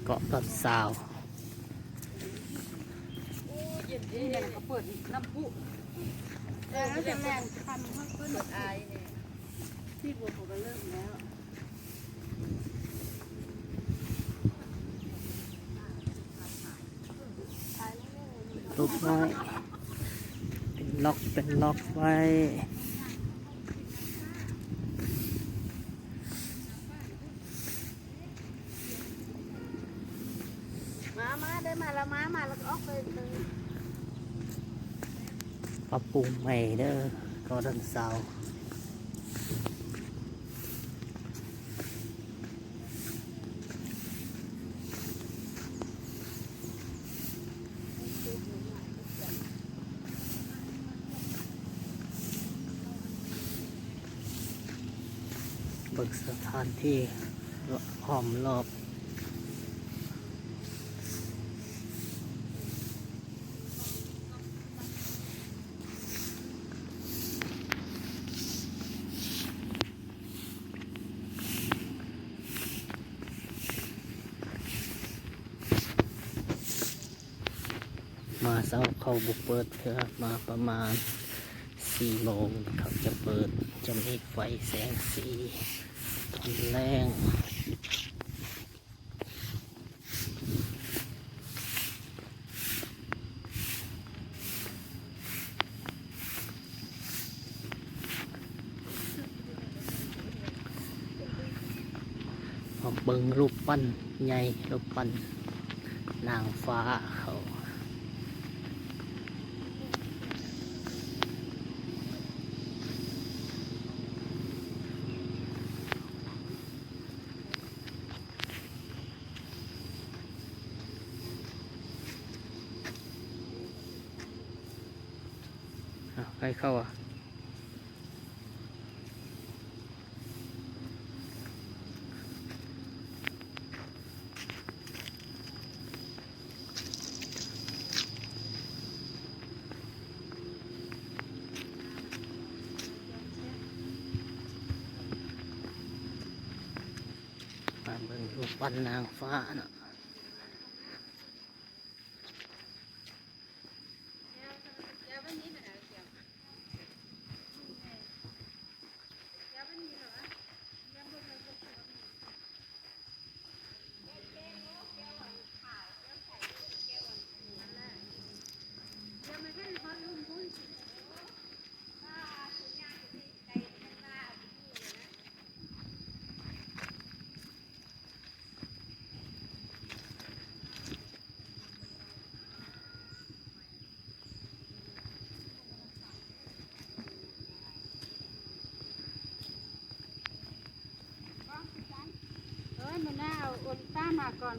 เกาะต้นสาวเย็นดีเนี่ยก็เปิดน้ำพุแล้วจะแรงทำให้ขึ้นอายเนี่ยที่บัวเขาก็เริ่มแล้วลูกน้อยเป็นล็อกไว้มาได้มาแล้วมาแล้วก็ออกไปเลยปรับปรุงใหม่เด้อเกาะต้นสาวเบิกสถานที่ห้อมรอบมาเช้าเขาบุกเปิดครับมาประมาณ4 โมงเขาจะเปิดจะมีไฟแสงสีตอนแรงเบิ่งรูปปั้นใหญ่รูปปั้นนางฟ้าเขาใครเข้าอ่ะมาเบิ่งรูปปั้นนางฟ้าเนาะมันน่าเอาโอลิต้ามาก่อน